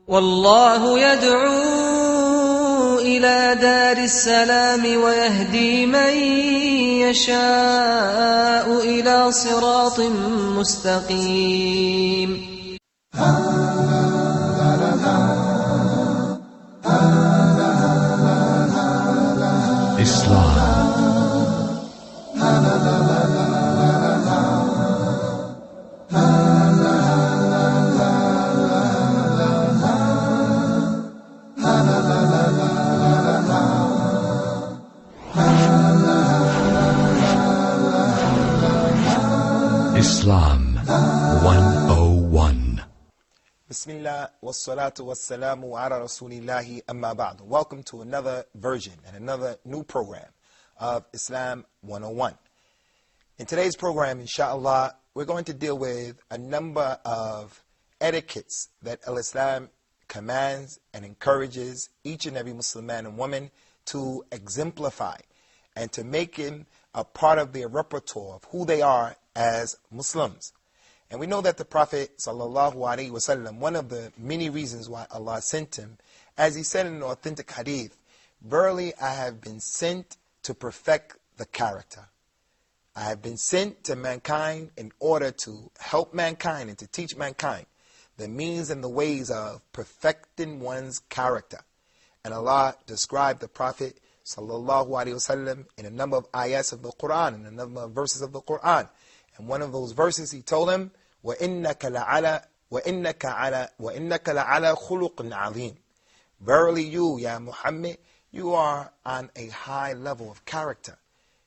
والله يدعو إلى دار السلام ويهدي من يشاء إلى صراط مستقيم. Islam. Islam 101. Bismillah wassalatu wassalamu ala rasulillahi amma ba'd. Welcome to another version and another new program of Islam 101. In today's program, inshallah, we're going to deal with a number of etiquettes that Al-Islam commands and encourages each and every Muslim man and woman to exemplify and to make him a part of their repertoire of who they are as Muslims. And we know that the Prophet ﷺ, one of the many reasons why Allah sent him, as he said in an authentic hadith, "Verily I have been sent to perfect the character." I have been sent to mankind in order to help mankind and to teach mankind the means and the ways of perfecting one's character. And Allah described the Prophet ﷺ in a number of ayahs of the Quran, in a number of verses of the Quran. And one of those verses he told him, وَإِنَّكَ لَعَلَى خُلُقٍ عَظِيمٍ. Verily you, Ya Muhammad, you are on a high level of character.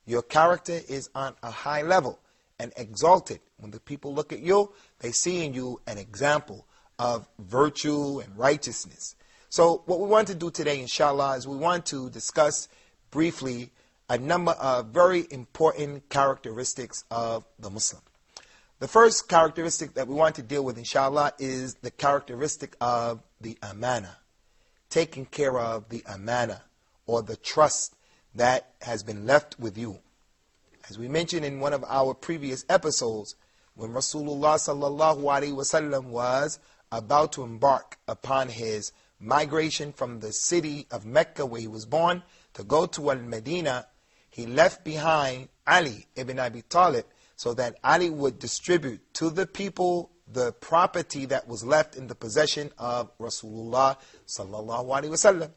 Your character is on a high level and exalted. When the people look at you, they see in you an example of virtue and righteousness. So what we want to do today, inshallah, is we want to discuss briefly a number of very important characteristics of the Muslim. The first characteristic that we want to deal with, inshallah, is the characteristic of the amana. Taking care of the amana, or the trust that has been left with you. As we mentioned in one of our previous episodes, when Rasulullah sallallahu alaihi wasallam was about to embark upon his migration from the city of Mecca where he was born to go to Al-Medina, he left behind Ali ibn Abi Talib so that Ali would distribute to the people the property that was left in the possession of Rasulullah sallallahu alaihi wasallam.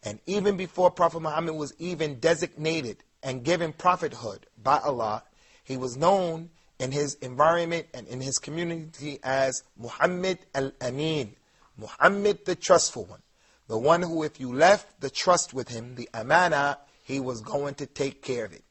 And even before Prophet Muhammad was even designated and given prophethood by Allah, he was known in his environment and in his community as Muhammad al-Amin, Muhammad the trustful one. The one who, if you left the trust with him, the amana, he was going to take care of it.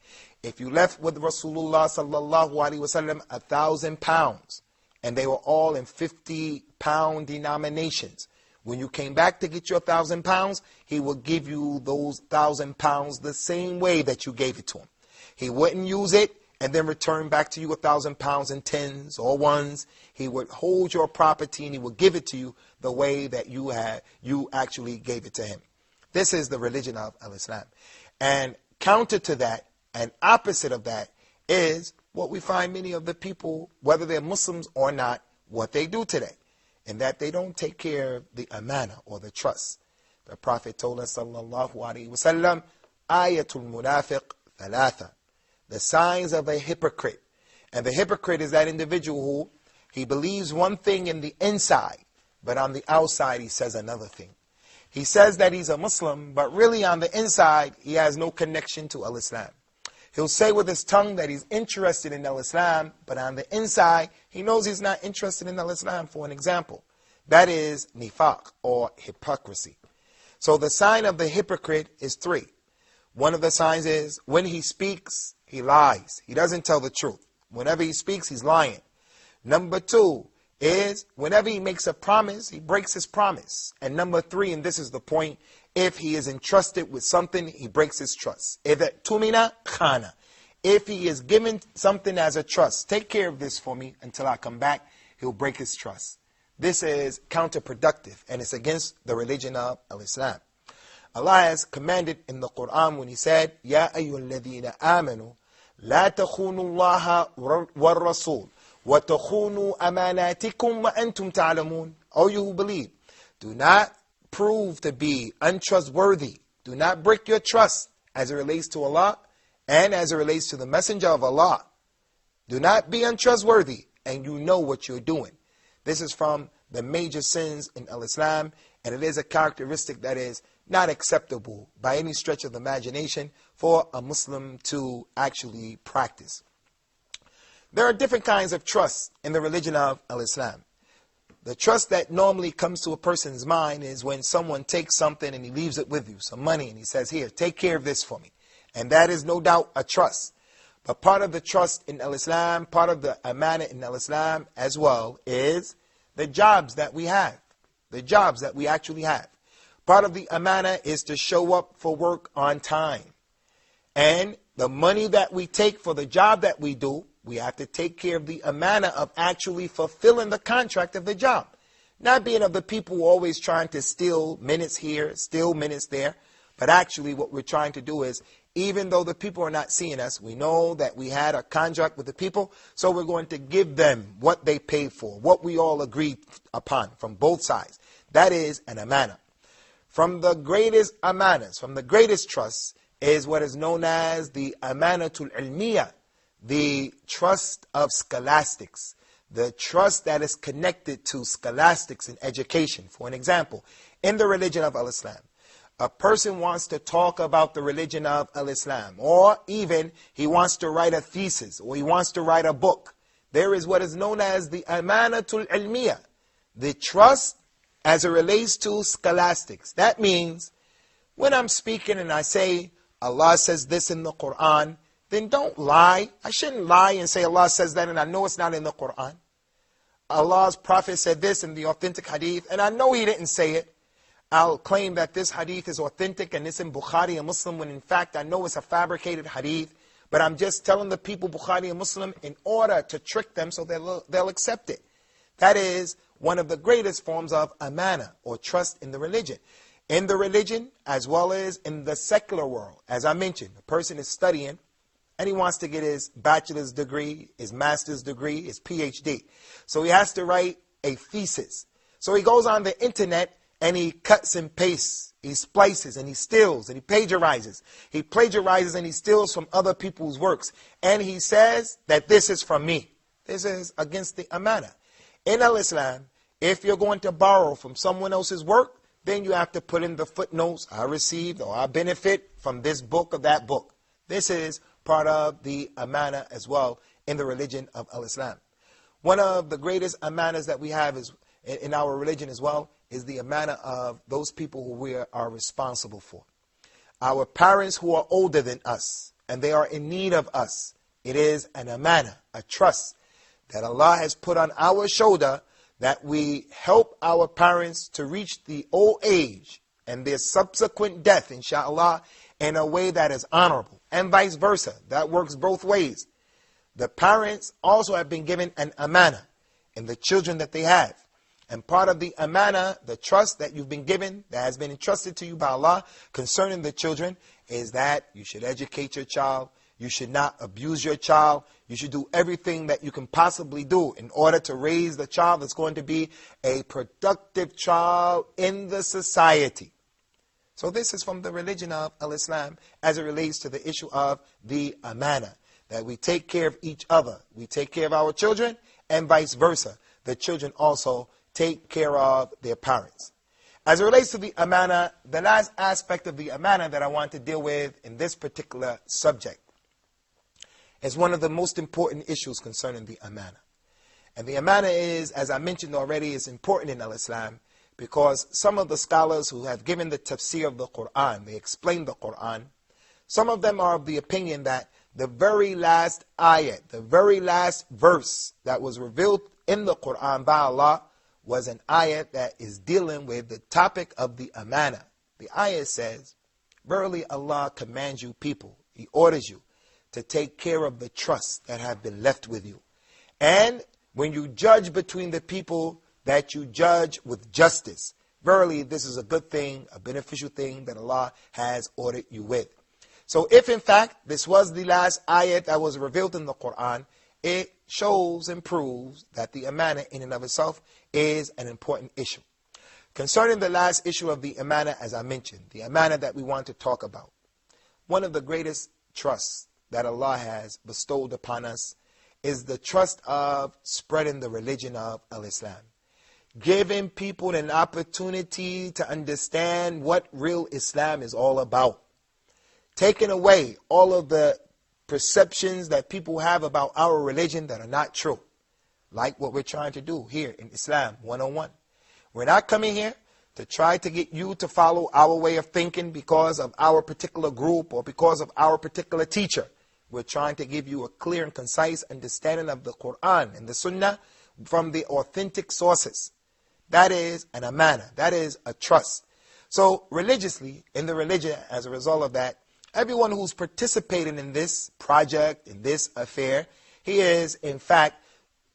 If you left with Rasulullah sallallahu alaihi wasallam 1,000 pounds, and they were all in 50-pound denominations, when you came back to get your 1,000 pounds, he would give you those 1,000 pounds the same way that you gave it to him. He wouldn't use it and then return back to you 1,000 pounds in tens or ones. He would hold your property and he would give it to you the way that you actually gave it to him. This is the religion of Al-Islam. And counter to that, and opposite of that, is what we find many of the people, whether they're Muslims or not, what they do today. In that they don't take care of the amana, or the trust. The Prophet told us, sallallahu alaihi wasallam, ayatul munafiq thalatha. The signs of a hypocrite. And the hypocrite is that individual who, he believes one thing in the inside, but on the outside he says another thing. He says that he's a Muslim, but really on the inside, he has no connection to Al-Islam. He'll say with his tongue that he's interested in Al-Islam, but on the inside, he knows he's not interested in Al-Islam, for an example. That is nifaq, or hypocrisy. So the sign of the hypocrite is 3. One of the signs is, when he speaks, he lies. He doesn't tell the truth. Whenever he speaks, he's lying. Number 2 is, whenever he makes a promise, he breaks his promise. And number 3, and this is the point, if he is entrusted with something, he breaks his trust. If he is given something as a trust, take care of this for me until I come back, he'll break his trust. This is counterproductive, and it's against the religion of Al-Islam. Allah has commanded in the Quran when he said, Ya ayyuhalladhina amanu, la takhunu Allah wa rasul, wa takhunu amanatikum wa antum ta'lamun. O you who believe, Do not prove to be untrustworthy. Do not break your trust as it relates to Allah and as it relates to the Messenger of Allah. Do not be untrustworthy, and you know what you're doing. This is from the major sins in Islam, and it is a characteristic that is not acceptable by any stretch of the imagination for a Muslim to actually practice. There are different kinds of trust in the religion of Islam. The trust that normally comes to a person's mind is when someone takes something and he leaves it with you, some money, and he says, here, take care of this for me. And that is no doubt a trust. But part of the trust in Islam, part of the amana in Islam as well, is the jobs that we have, the jobs that we actually have. Part of the amana is to show up for work on time. And the money that we take for the job that we do, we have to take care of the amana of actually fulfilling the contract of the job. Not being of the people who are always trying to steal minutes here, steal minutes there. But actually what we're trying to do is, even though the people are not seeing us, we know that we had a contract with the people, so we're going to give them what they paid for, what we all agreed upon from both sides. That is an amana. From the greatest amanas, from the greatest trusts, is what is known as the amanatul ilmiya, the trust of scholastics, the trust that is connected to scholastics in education. For an example, in the religion of Islam, a person wants to talk about the religion of Islam, or even he wants to write a thesis, or he wants to write a book. There is what is known as the amanatul ilmiya, the trust as it relates to scholastics. That means when I'm speaking and I say, Allah says this in the Quran, then don't lie. I shouldn't lie and say Allah says that and I know it's not in the Quran. Allah's Prophet said this in the authentic hadith and I know he didn't say it. I'll claim that this hadith is authentic and it's in Bukhari and Muslim when in fact I know it's a fabricated hadith. But I'm just telling the people Bukhari and Muslim in order to trick them so they'll accept it. That is one of the greatest forms of amana or trust in the religion. In the religion as well as in the secular world. As I mentioned, a person is studying and he wants to get his bachelor's degree, his master's degree, his PhD. So he has to write a thesis. So he goes on the internet and he cuts and pastes. He splices and he steals and he plagiarizes. He plagiarizes and he steals from other people's works. And he says that this is from me. This is against the amana. In Islam, if you're going to borrow from someone else's work, then you have to put in the footnotes, I received or I benefit from this book or that book. This is part of the amana as well in the religion of Islam. One of the greatest amanas that we have is in our religion as well is the amana of those people who we are responsible for. Our parents who are older than us and they are in need of us. It is an amana, a trust that Allah has put on our shoulder that we help our parents to reach the old age and their subsequent death, inshallah, in a way that is honorable. And vice versa. That works both ways. The parents also have been given an amana in the children that they have. And part of the amana, the trust that you've been given, that has been entrusted to you by Allah concerning the children, is that you should educate your child. You should not abuse your child. You should do everything that you can possibly do in order to raise the child that's going to be a productive child in the society. So this is from the religion of Islam as it relates to the issue of the amana, that we take care of each other. We take care of our children and vice versa. The children also take care of their parents. As it relates to the amana, the last aspect of the amana that I want to deal with in this particular subject is one of the most important issues concerning the amana. And the amana is, as I mentioned already, is important in Islam because some of the scholars who have given the tafsir of the Quran, they explain the Quran, some of them are of the opinion that the very last ayat, the very last verse that was revealed in the Quran by Allah was an ayat that is dealing with the topic of the amana. The ayat says, verily Allah commands you people, He orders you to take care of the trusts that have been left with you. And when you judge between the people, that you judge with justice. Verily, this is a good thing, a beneficial thing that Allah has ordered you with. So if in fact this was the last ayat that was revealed in the Quran, it shows and proves that the amana in and of itself is an important issue. Concerning the last issue of the amana, as I mentioned, the amana that we want to talk about, one of the greatest trusts that Allah has bestowed upon us is the trust of spreading the religion of Al-Islam. Giving people an opportunity to understand what real Islam is all about. Taking away all of the perceptions that people have about our religion that are not true. Like what we're trying to do here in Islam 101. We're not coming here to try to get you to follow our way of thinking because of our particular group or because of our particular teacher. We're trying to give you a clear and concise understanding of the Quran and the Sunnah from the authentic sources. That is an amana. That is a trust. So religiously, in the religion, as a result of that, everyone who's participating in this project, in this affair, he is, in fact,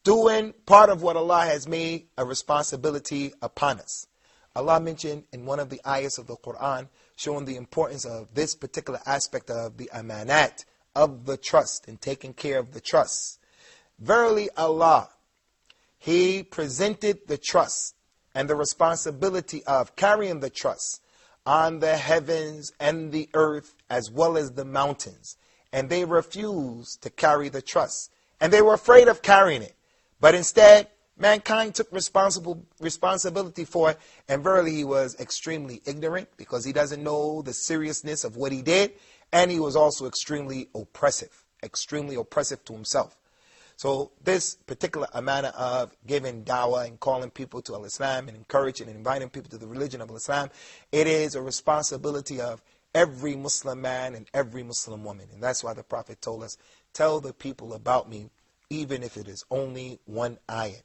doing part of what Allah has made a responsibility upon us. Allah mentioned in one of the ayahs of the Quran, showing the importance of this particular aspect of the amanat, of the trust, and taking care of the trust. Verily Allah, He presented the trust and the responsibility of carrying the trust on the heavens and the earth as well as the mountains. And they refused to carry the trust. And they were afraid of carrying it. But instead, mankind took responsibility for it. And verily he was extremely ignorant because he doesn't know the seriousness of what he did. And he was also extremely oppressive to himself. So this particular amana of giving dawah and calling people to Al-Islam and encouraging and inviting people to the religion of Al-Islam, it is a responsibility of every Muslim man and every Muslim woman. And that's why the Prophet told us, tell the people about me, even if it is only one ayat.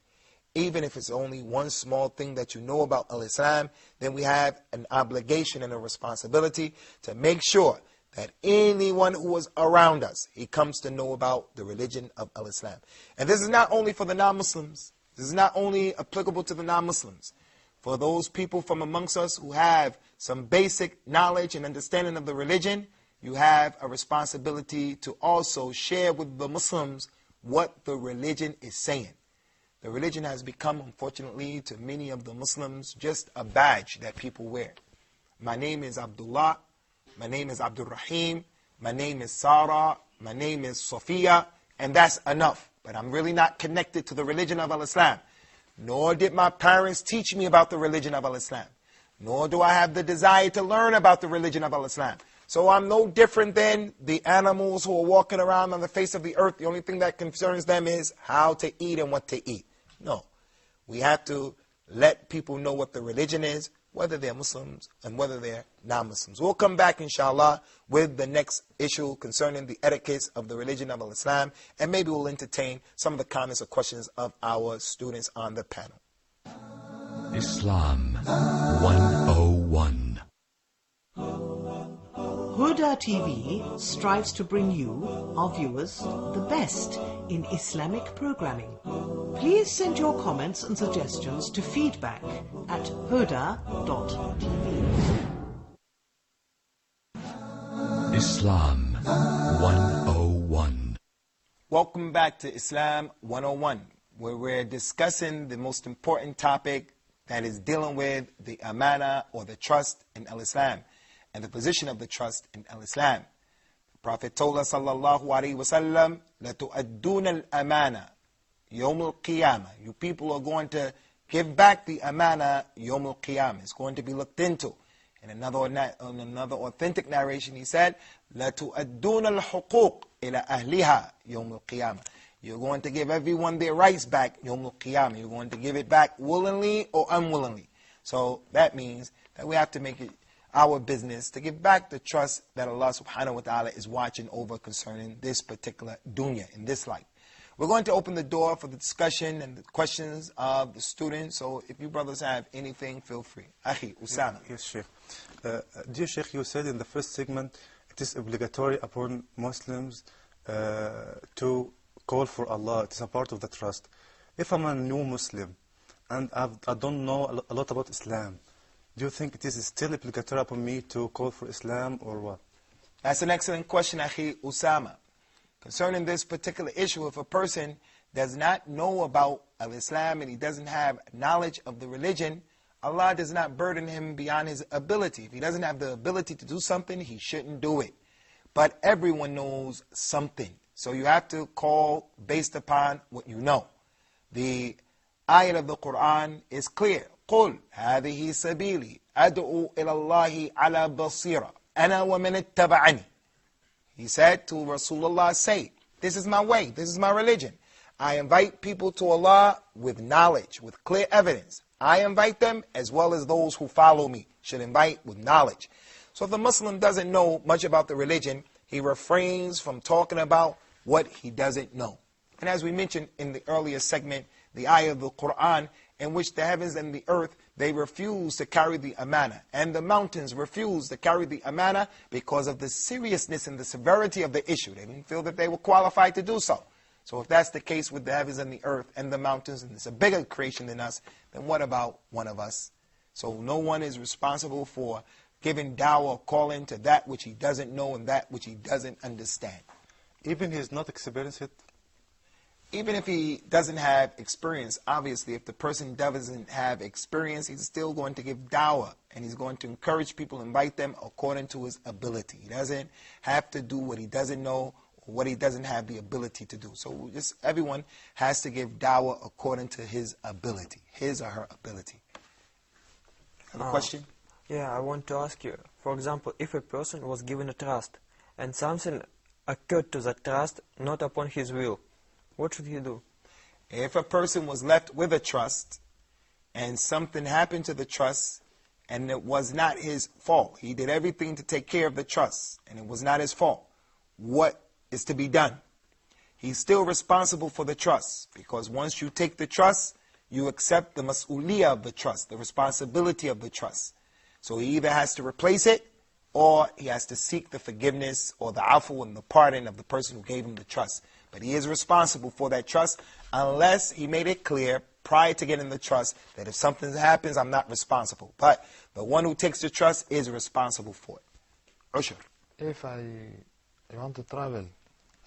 Even if it's only one small thing that you know about Al-Islam, then we have an obligation and a responsibility to make sure that anyone who was around us, he comes to know about the religion of Al-Islam. And this is not only for the non-Muslims. This is not only applicable to the non-Muslims. For those people from amongst us who have some basic knowledge and understanding of the religion, you have a responsibility to also share with the Muslims what the religion is saying. The religion has become, unfortunately, to many of the Muslims, just a badge that people wear. My name is Abdullah. My name is Abdul Rahim. My name is Sarah. My name is Sophia. And that's enough. But I'm really not connected to the religion of Al-Islam. Nor did my parents teach me about the religion of Al-Islam. Nor do I have the desire to learn about the religion of Al-Islam. So I'm no different than the animals who are walking around on the face of the earth. The only thing that concerns them is how to eat and what to eat. No. We have to let people know what the religion is, whether they're Muslims and whether they're non-Muslims. We'll come back, inshallah, with the next issue concerning the etiquettes of the religion of Islam, and maybe we'll entertain some of the comments or questions of our students on the panel. Islam 101. Huda TV strives to bring you, our viewers, the best in Islamic programming. Please send your comments and suggestions to feedback@huda.tv. Islam 101. Welcome back to Islam 101, where we're discussing the most important topic that is dealing with the amana or the trust in Al-Islam and the position of the trust in Al-Islam. The Prophet told us, sallallahu alaihi wasallam, لَتُؤَدُّونَ الْأَمَانَةِ يَوْمُ الْقِيَامَةِ. You people are going to give back the amana يَوْمُ الْقِيَامَةِ. It's going to be looked into. In another authentic narration, he said, لَتُؤَدُّونَ الْحُقُوقِ إِلَى أَهْلِهَا يَوْمُ الْقِيَامَةِ. You're going to give everyone their rights back يَوْمُ الْقِيَامَةِ. You're going to give it back willingly or unwillingly. So that means that we have to make it our business to give back the trust that Allah subhanahu wa ta'ala is watching over concerning this particular dunya, in this life. We're going to open the door for the discussion and the questions of the students. So if you brothers have anything, feel free. Akhi, Usamah. Yes, Sheikh. Dear Sheikh, you said in the first segment, it is obligatory upon Muslims to call for Allah. It is a part of the trust. If I'm a new Muslim and I don't know a lot about Islam, do you think it is still obligatory upon me to call for Islam or what? That's an excellent question, Akhi Usamah. Concerning this particular issue, if a person does not know about Al-Islam and he doesn't have knowledge of the religion, Allah does not burden him beyond his ability. If he doesn't have the ability to do something, he shouldn't do it. But everyone knows something. So you have to call based upon what you know. The ayat of the Quran is clear. قُلْ هَذِهِ سَبِيلِي أَدْعُو إِلَى اللَّهِ عَلَى بَصِيرًا أَنَا وَمَنِ اتَّبَعَنِي. He said to Rasulullah, say, this is my way, this is my religion. I invite people to Allah with knowledge, with clear evidence. I invite them as well as those who follow me should invite with knowledge. So if the Muslim doesn't know much about the religion, he refrains from talking about what he doesn't know. And as we mentioned in the earlier segment, the ayah of the Quran, in which the heavens and the earth, they refuse to carry the amana. And the mountains refuse to carry the amana because of the seriousness and the severity of the issue. They didn't feel that they were qualified to do so. So if that's the case with the heavens and the earth and the mountains, and it's a bigger creation than us, then what about one of us? So no one is responsible for giving dawah or calling to that which he doesn't know and that which he doesn't understand. Even he is not experienced it? Even if he doesn't have experience, obviously, if the person doesn't have experience, he's still going to give dawah, and he's going to encourage people, invite them according to his ability. He doesn't have to do what he doesn't know or what he doesn't have the ability to do. So just everyone has to give dawah according to his ability, his or her ability. Have a question? Yeah, I want to ask you, for example, if a person was given a trust and something occurred to that trust not upon his will, what should he do? If a person was left with a trust and something happened to the trust and it was not his fault, he did everything to take care of the trust and it was not his fault, what is to be done? He's still responsible for the trust, because once you take the trust, you accept the mas'uliyah of the trust, the responsibility of the trust. So he either has to replace it or he has to seek the forgiveness or the afu and the pardon of the person who gave him the trust. But he is responsible for that trust unless he made it clear prior to getting the trust that if something happens, I'm not responsible. But the one who takes the trust is responsible for it. Ushur. If I want to travel,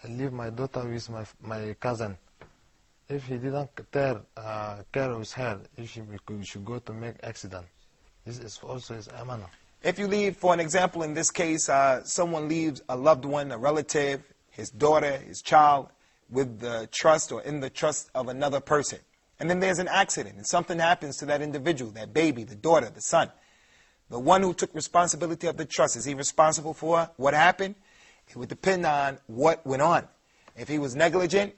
I leave my daughter with my cousin. If he didn't care with her, if she should go to make accident, this is also his amana. If you leave, for an example, in this case, someone leaves a loved one, a relative, his daughter, his child, with the trust or in the trust of another person. And then there's an accident and something happens to that individual, that baby, the daughter, the son. The one who took responsibility of the trust, is he responsible for what happened? It would depend on what went on. If he was negligent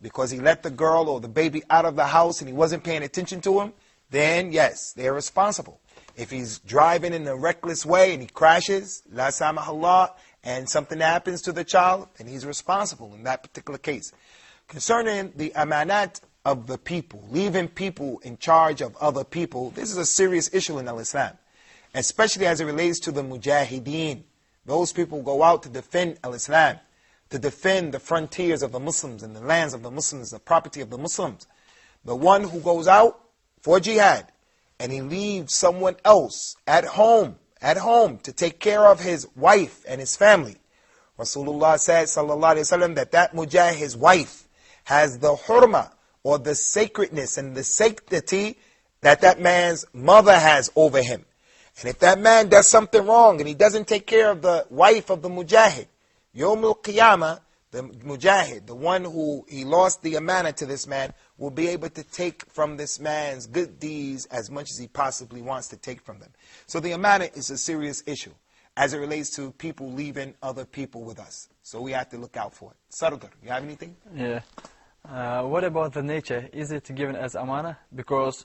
because he let the girl or the baby out of the house and he wasn't paying attention to him, then yes, they're responsible. If he's driving in a reckless way and he crashes, la samahullah, and something happens to the child, then he's responsible in that particular case. Concerning the amanat of the people, leaving people in charge of other people, this is a serious issue in Al-Islam, especially as it relates to the mujahideen. Those people who go out to defend Al-Islam, to defend the frontiers of the Muslims and the lands of the Muslims, the property of the Muslims. The one who goes out for jihad and he leaves someone else at home to take care of his wife and his family. Rasulullah said, sallallahu alayhi wa sallam, that mujahid, his wife, has the hurma, or the sacredness and the sanctity that man's mother has over him. And if that man does something wrong and he doesn't take care of the wife of the mujahid, Yawm al-Qiyamah, the mujahid, the one who he lost the amana to this man, will be able to take from this man's good deeds as much as he possibly wants to take from them. So the amana is a serious issue as it relates to people leaving other people with us. So we have to look out for it. Sardar, you have anything? Yeah. What about the nature? Is it given as amana? Because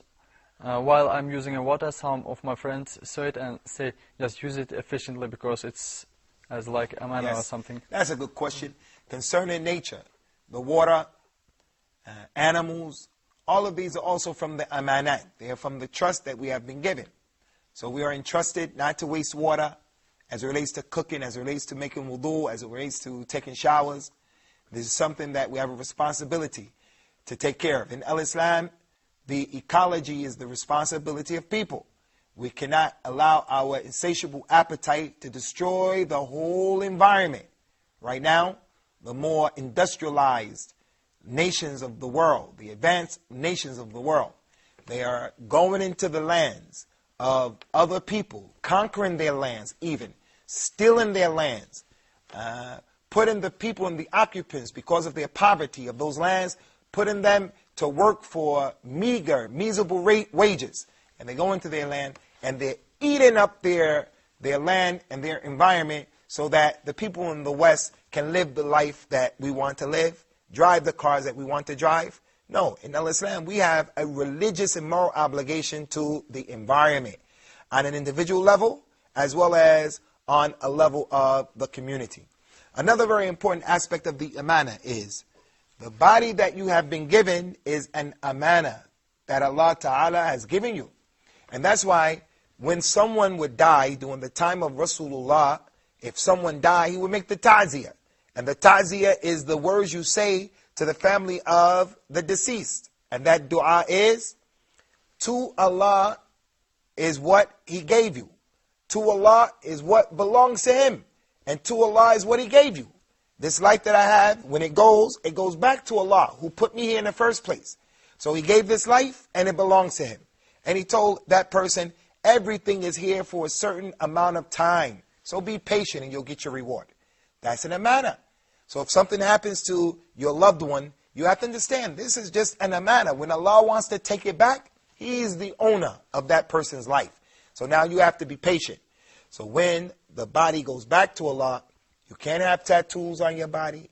while I'm using a water, some of my friends saw it and say, just use it efficiently because it's as like amana or something. That's a good question. Concerning nature, the water, animals, all of these are also from the amanat. They are from the trust that we have been given. So we are entrusted not to waste water as it relates to cooking, as it relates to making wudu, as it relates to taking showers. This is something that we have a responsibility to take care of. In Al-Islam, the ecology is the responsibility of people. We cannot allow our insatiable appetite to destroy the whole environment. Right now, the more industrialized nations of the world, the advanced nations of the world, they are going into the lands of other people, conquering their lands even, stealing their lands, putting the people and the occupants, because of their poverty of those lands, putting them to work for miserable wages. And they go into their land and they're eating up their land and their environment so that the people in the West can live the life that we want to live, drive the cars that we want to drive. No, in Islam we have a religious and moral obligation to the environment on an individual level as well as on a level of the community. Another very important aspect of the amana is the body that you have been given is an amana that Allah Ta'ala has given you. And that's why when someone would die during the time of Rasulullah, if someone died, he would make the ta'ziyah. And the ta'ziyah is the words you say to the family of the deceased. And that dua is, to Allah is what He gave you. To Allah is what belongs to Him. And to Allah is what He gave you. This life that I have, when it goes back to Allah, who put me here in the first place. So He gave this life, and it belongs to Him. And He told that person, everything is here for a certain amount of time. So be patient and you'll get your reward. That's an amana. So if something happens to your loved one, you have to understand, this is just an amana. When Allah wants to take it back, He is the owner of that person's life. So now you have to be patient. So when the body goes back to Allah, you can't have tattoos on your body.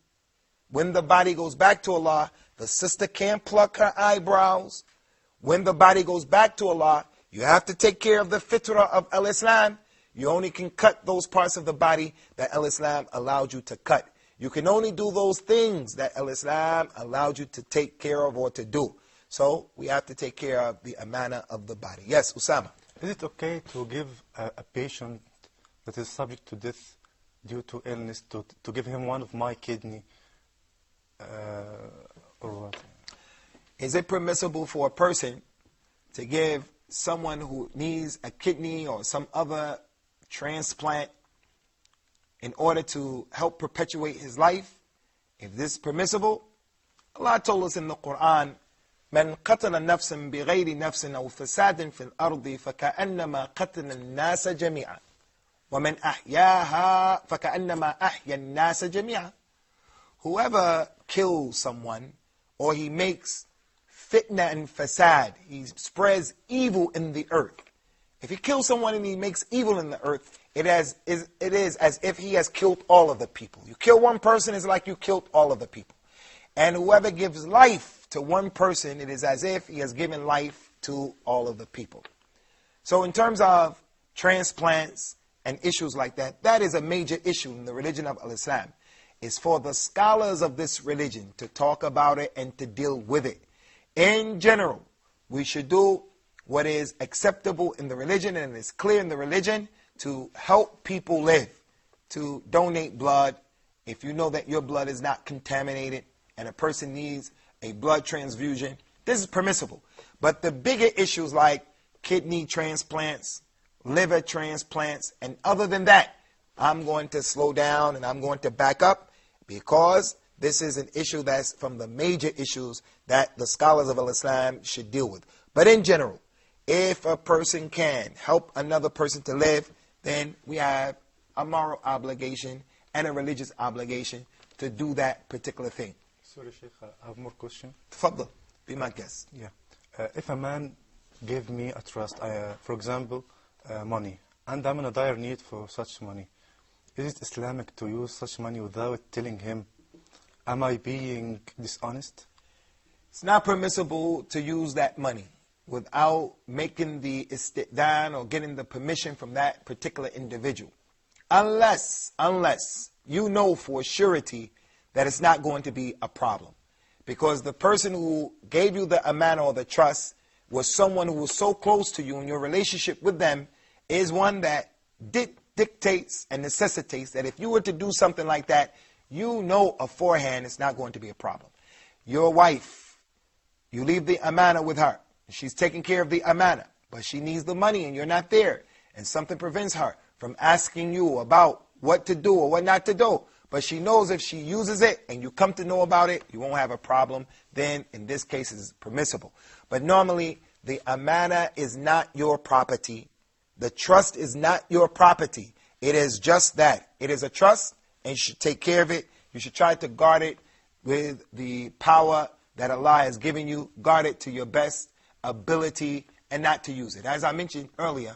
When the body goes back to Allah, the sister can't pluck her eyebrows. When the body goes back to Allah, you have to take care of the fitrah of Al-Islam. You only can cut those parts of the body that Al-Islam allowed you to cut. You can only do those things that Al-Islam allowed you to take care of or to do. So we have to take care of the amana of the body. Yes, Usamah. Is it okay to give a patient that is subject to death due to illness, to give him one of my kidney or what? Is it permissible for a person to give someone who needs a kidney or some other transplant in order to help perpetuate his life? If this is permissible, Allah told us in the Quran, من قتل نفسا بغير نفس أو فساد في الأرض فكأنما قتل الناس جميعا ومن أحياها فكأنما أحيا الناس جميعا. Whoever kills someone or he makes fitna and fasad, he spreads evil in the earth. If he kills someone and he makes evil in the earth, it is as if he has killed all of the people. You kill one person, it's like you killed all of the people. And whoever gives life to one person, it is as if he has given life to all of the people. So in terms of transplants and issues like that, that is a major issue in the religion of Al-Islam. It's for the scholars of this religion to talk about it and to deal with it. In general, we should do what is acceptable in the religion and is clear in the religion to help people live, to donate blood. If you know that your blood is not contaminated and a person needs a blood transfusion, this is permissible. But the bigger issues like kidney transplants, liver transplants, and other than that, I'm going to slow down and I'm going to back up because this is an issue that's from the major issues that the scholars of Al-Islam should deal with. But in general, if a person can help another person to live, then we have a moral obligation and a religious obligation to do that particular thing. Sorry, Sheikh, I have more question. Tfaddal, be my guest. Yeah. If a man gave me a trust, for example, money, and I'm in a dire need for such money, is it Islamic to use such money without telling him, am I being dishonest? It's not permissible to use that money without making the istidaan or getting the permission from that particular individual. Unless you know for surety that it's not going to be a problem. Because the person who gave you the amana or the trust was someone who was so close to you, and your relationship with them is one that dictates and necessitates that if you were to do something like that, you know beforehand it's not going to be a problem. Your wife, you leave the amana with her. She's taking care of the amana, but she needs the money and you're not there. And something prevents her from asking you about what to do or what not to do. But she knows if she uses it and you come to know about it, you won't have a problem. Then, in this case, it's permissible. But normally, the amana is not your property. The trust is not your property. It is just that. It is a trust, and you should take care of it. You should try to guard it with the power that Allah has given you. Guard it to your best ability and not to use it. As I mentioned earlier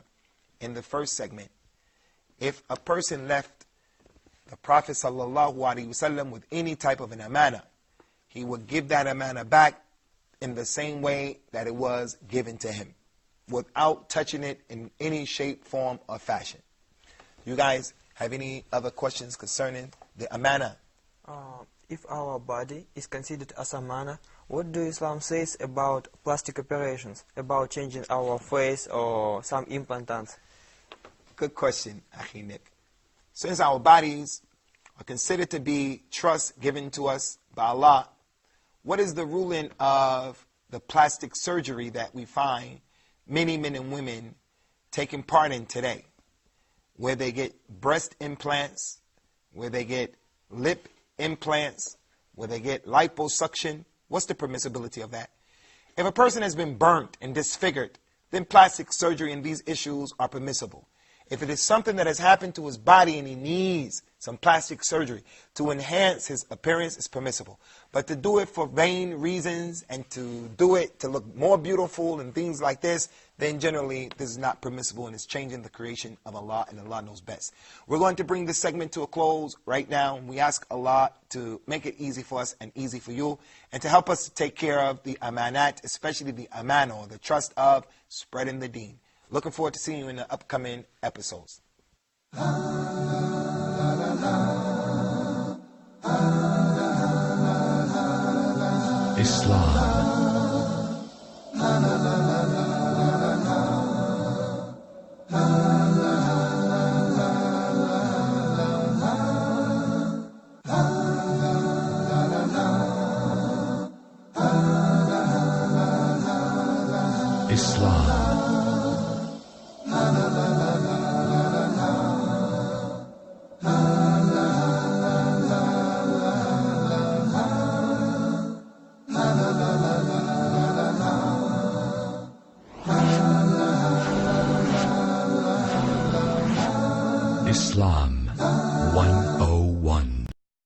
in the first segment, if a person left the Prophet ﷺ with any type of an amana, he would give that amana back in the same way that it was given to him, without touching it in any shape, form, or fashion. You guys have any other questions concerning the amana? If our body is considered as amana, what do Islam says about plastic operations, about changing our face or some implants? Good question, Akhi Nick. Since our bodies are considered to be trust given to us by Allah, what is the ruling of the plastic surgery that we find many men and women taking part in today, where they get breast implants, where they get lip implants, where they get liposuction? What's the permissibility of that? If a person has been burnt and disfigured, then plastic surgery and these issues are permissible. If it is something that has happened to his body and he needs some plastic surgery to enhance his appearance, it's permissible. But to do it for vain reasons and to do it to look more beautiful and things like this, then generally this is not permissible and it's changing the creation of Allah, and Allah knows best. We're going to bring this segment to a close right now. We ask Allah to make it easy for us and easy for you, and to help us to take care of the amanat, especially the amana, or the trust of spreading the deen. Looking forward to seeing you in the upcoming episodes. Islam. Islam. Islam.